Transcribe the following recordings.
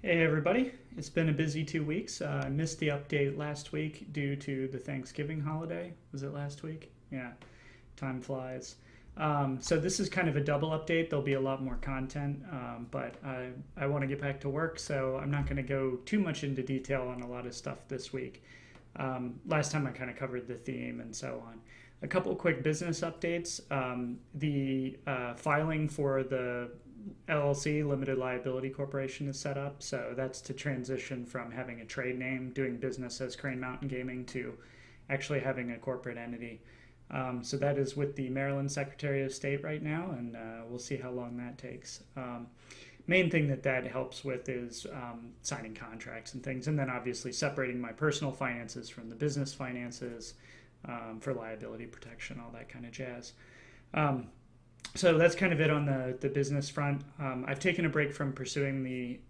Hey everybody, it's been a busy 2 weeks. I missed the update last week due to the Thanksgiving holiday. Was it last week? Yeah, time flies. So this is kind of a double update. There'll be a lot more content, but I want to get back to work, so I'm not going to go too much into detail on a lot of stuff this week. Last time I kind of covered the theme and so on. A couple quick business updates. The filing for the LLC, Limited Liability Corporation, is set up. So that's to transition from having a trade name, doing business as Crane Mountain Gaming, to actually having a corporate entity. So that is with the Maryland Secretary of State right now, and we'll see how long that takes. Main thing that helps with is signing contracts and things, and then obviously separating my personal finances from the business finances for liability protection, all that kind of jazz. So that's kind of it on the business front. I've taken a break from pursuing the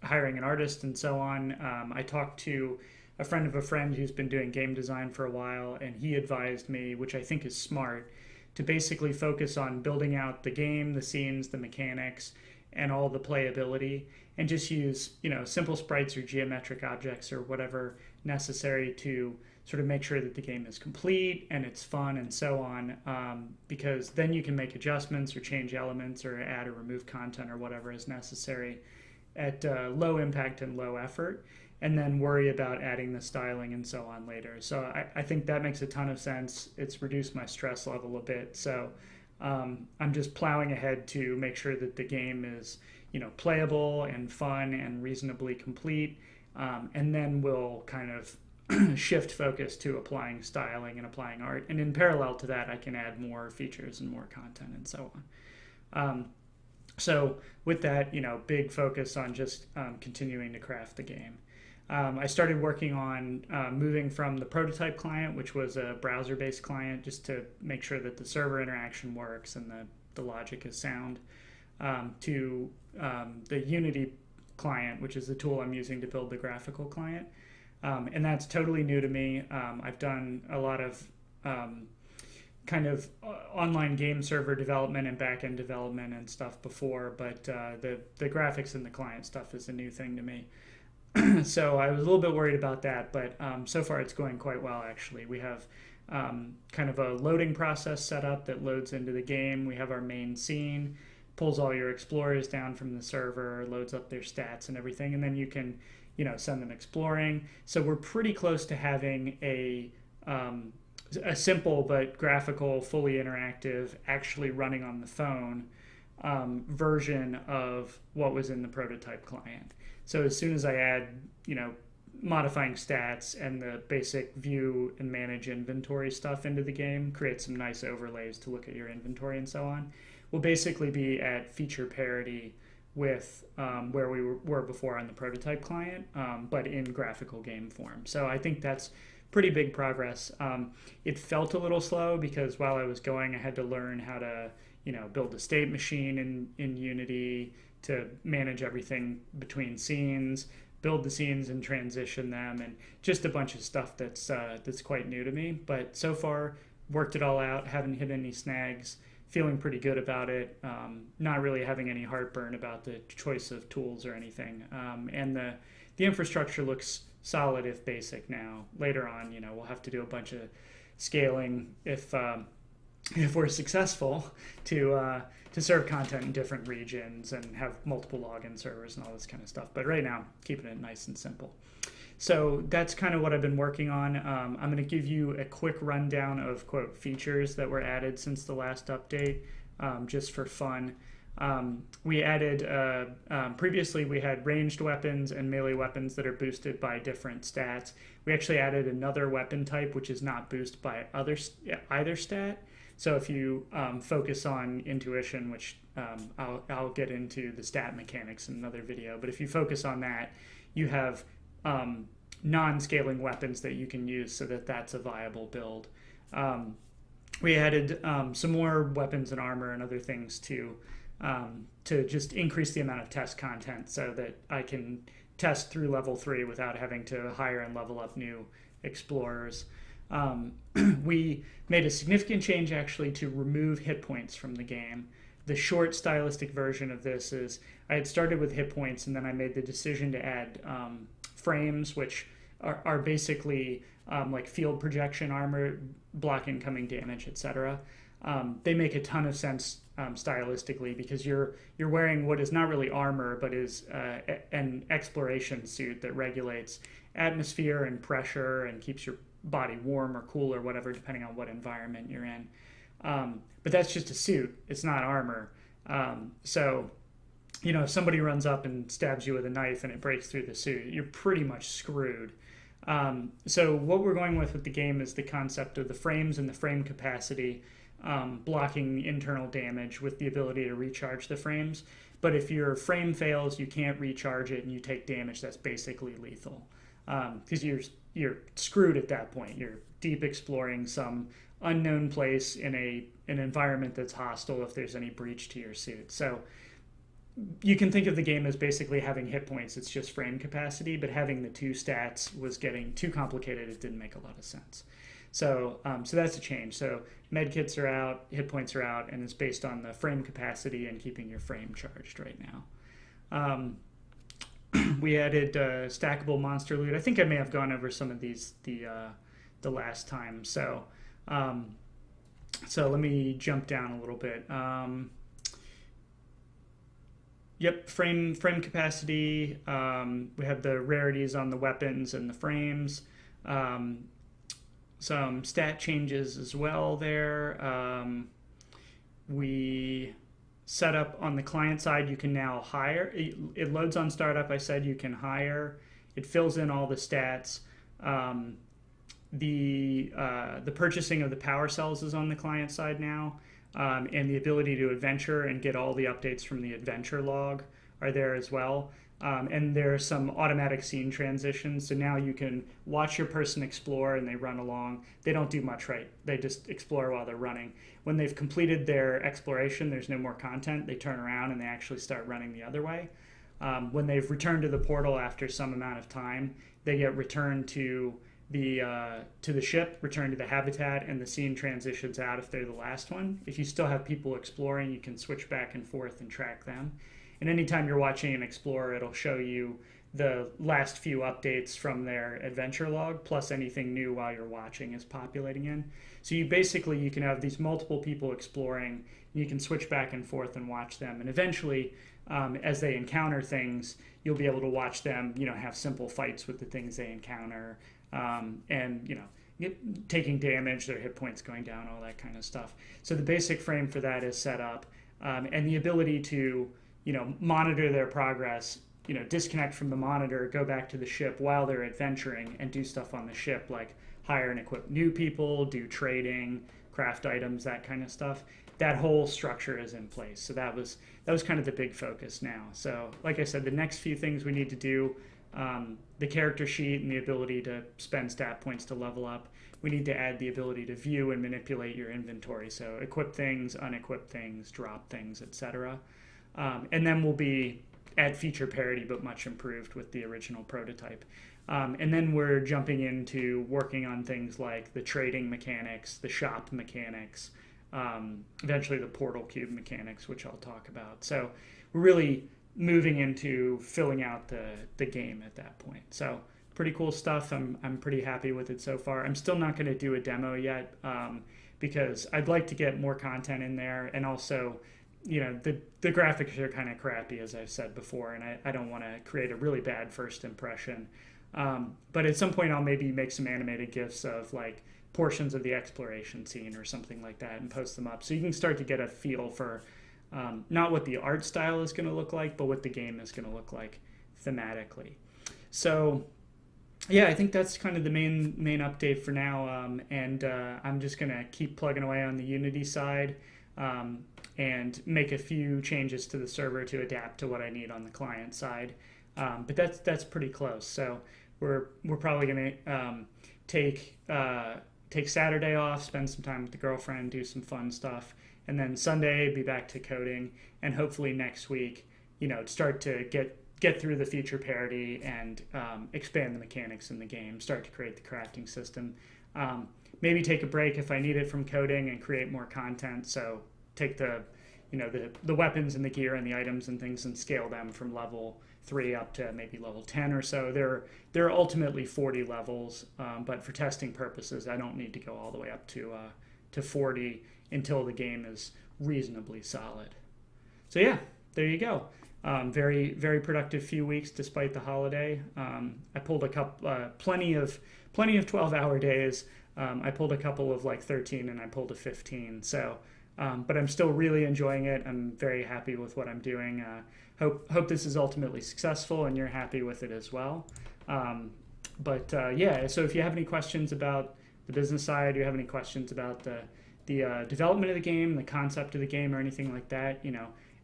hiring an artist and so on. I talked to a friend of a friend who's been doing game design for a while, and he advised me, which I think is smart, to basically focus on building out the game, the scenes, the mechanics, and all the playability, and just use simple sprites or geometric objects or whatever necessary to sort of make sure that the game is complete and it's fun and so on, because then you can make adjustments or change elements or add or remove content or whatever is necessary at low impact and low effort, and then worry about adding the styling and so on later. So I think that makes a ton of sense. It's reduced my stress level a bit. So I'm just plowing ahead to make sure that the game is playable and fun and reasonably complete, and then we'll kind of shift focus to applying styling and applying art. And in parallel to that, I can add more features and more content and so on. So with that, big focus on just continuing to craft the game. I started working on moving from the prototype client, which was a browser-based client, just to make sure that the server interaction works and the logic is sound, to the Unity client, which is the tool I'm using to build the graphical client. And that's totally new to me. I've done a lot of kind of online game server development and back-end development and stuff before, but the graphics and the client stuff is a new thing to me. So I was a little bit worried about that, but so far it's going quite well, actually. We have kind of a loading process set up that loads into the game. We have our main scene, pulls all your explorers down from the server, loads up their stats and everything, and then you can send them exploring. So we're pretty close to having a simple but graphical, fully interactive, actually running on the phone version of what was in the prototype client. So as soon as I add, modifying stats and the basic view and manage inventory stuff into the game, create some nice overlays to look at your inventory and so on, we'll basically be at feature parity with where we were before on the prototype client, but in graphical game form. So I think that's pretty big progress. It felt a little slow because while I was going, I had to learn how to build a state machine in Unity to manage everything between scenes, build the scenes and transition them, and just a bunch of stuff that's quite new to me. But so far, worked it all out, haven't hit any snags, feeling pretty good about it, not really having any heartburn about the choice of tools or anything. And the infrastructure looks solid if basic now. Later on, we'll have to do a bunch of scaling if we're successful to serve content in different regions and have multiple login servers and all this kind of stuff. But right now, keeping it nice and simple. So that's kind of what I've been working on. I'm going to give you a quick rundown of, quote, features that were added since the last update, just for fun. We added, previously we had ranged weapons and melee weapons that are boosted by different stats. We actually added another weapon type which is not boosted by either stat. So if you focus on intuition, which I'll get into the stat mechanics in another video, but if you focus on that, you have non-scaling weapons that you can use so that that's a viable build. We added some more weapons and armor and other things to just increase the amount of test content so that I can test through level 3 without having to hire and level up new explorers. We made a significant change actually to remove hit points from the game. the short stylistic version of this is I had started with hit points, and then I made the decision to add frames, which are basically like field projection armor, block incoming damage, etc. They make a ton of sense stylistically, because you're wearing what is not really armor, but is an exploration suit that regulates atmosphere and pressure and keeps your body warm or cool or whatever, depending on what environment you're in. But that's just a suit. It's not armor. So, if somebody runs up and stabs you with a knife and it breaks through the suit, you're pretty much screwed. So what we're going with the game is the concept of the frames and the frame capacity, blocking internal damage with the ability to recharge the frames. But if your frame fails, you can't recharge it and you take damage that's basically lethal. Because you're screwed at that point. You're deep exploring some unknown place in an environment that's hostile if there's any breach to your suit. So you can think of the game as basically having hit points. It's just frame capacity, but having the two stats was getting too complicated. It didn't make a lot of sense. So that's a change. So med kits are out, hit points are out, and it's based on the frame capacity and keeping your frame charged right now. We added stackable monster loot. I think I may have gone over some of these the last time. So let me jump down a little bit. Yep, frame capacity. We have the rarities on the weapons and the frames. Some stat changes as well there. We set up on the client side, you can now hire. It loads on startup. I said you can hire. It fills in all the stats. The purchasing of the power cells is on the client side now. And the ability to adventure and get all the updates from the adventure log are there as well. And there are some automatic scene transitions. So now you can watch your person explore and they run along. They don't do much, right? They just explore while they're running. When they've completed their exploration, there's no more content. They turn around and they actually start running the other way. When they've returned to the portal after some amount of time, they get returned to the ship, return to the habitat, and the scene transitions out if they're the last one. If you still have people exploring, you can switch back and forth and track them. And anytime you're watching an explorer, it'll show you the last few updates from their adventure log, plus anything new while you're watching is populating in. So you can have these multiple people exploring, and you can switch back and forth and watch them. And eventually, as they encounter things, you'll be able to watch them, have simple fights with the things they encounter, and taking damage, their hit points going down, all that kind of stuff. So the basic frame for that is set up, and the ability to monitor their progress, disconnect from the monitor, go back to the ship while they're adventuring and do stuff on the ship, like hire and equip new people, do trading, craft items, that kind of stuff. That whole structure is in place. So that was kind of the big focus now. So like I said, the next few things we need to do, the character sheet and the ability to spend stat points to level up. We need to add the ability to view and manipulate your inventory. So equip things, unequip things, drop things, etc. And then we'll be at feature parity, but much improved with the original prototype. And then we're jumping into working on things like the trading mechanics, the shop mechanics, eventually the portal cube mechanics, which I'll talk about. So we're really moving into filling out the game at that point. So pretty cool stuff. I'm pretty happy with it so far. I'm still not going to do a demo yet because I'd like to get more content in there, and also the graphics are kind of crappy, as I've said before, and I don't want to create a really bad first impression. But at some point I'll maybe make some animated GIFs of like portions of the exploration scene or something like that and post them up, so you can start to get a feel for not what the art style is going to look like, but what the game is going to look like thematically. So yeah, I think that's kind of the main update for now, and I'm just going to keep plugging away on the Unity side and make a few changes to the server to adapt to what I need on the client side. But that's pretty close. So we're probably going to take Saturday off, spend some time with the girlfriend, do some fun stuff, and then Sunday be back to coding, and hopefully next week, start to get through the feature parity and expand the mechanics in the game, start to create the crafting system. Maybe take a break if I need it from coding and create more content. So take the the weapons and the gear and the items and things, and scale them from level 3 up to maybe level 10 or so. There are ultimately 40 levels, but for testing purposes, I don't need to go all the way up to 40 until the game is reasonably solid. So yeah, there you go. Very, very productive few weeks despite the holiday. I pulled plenty of 12-hour days. I pulled a couple of like 13, and I pulled a 15. So, but I'm still really enjoying it. I'm very happy with what I'm doing. Hope this is ultimately successful and you're happy with it as well. Yeah, so if you have any questions about the business side, you have any questions about the development of the game, the concept of the game, or anything like that,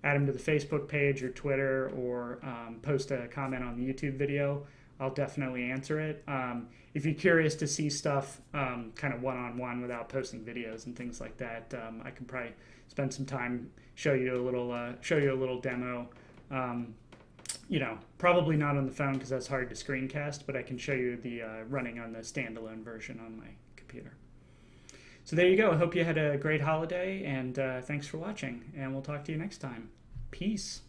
add them to the Facebook page or Twitter, or post a comment on the YouTube video. I'll definitely answer it. If you're curious to see stuff kind of one-on-one without posting videos and things like that, I can probably spend some time show you a little demo. Probably not on the phone because that's hard to screencast, but I can show you the running on the standalone version on my computer. So there you go. I hope you had a great holiday, and thanks for watching, and we'll talk to you next time. Peace.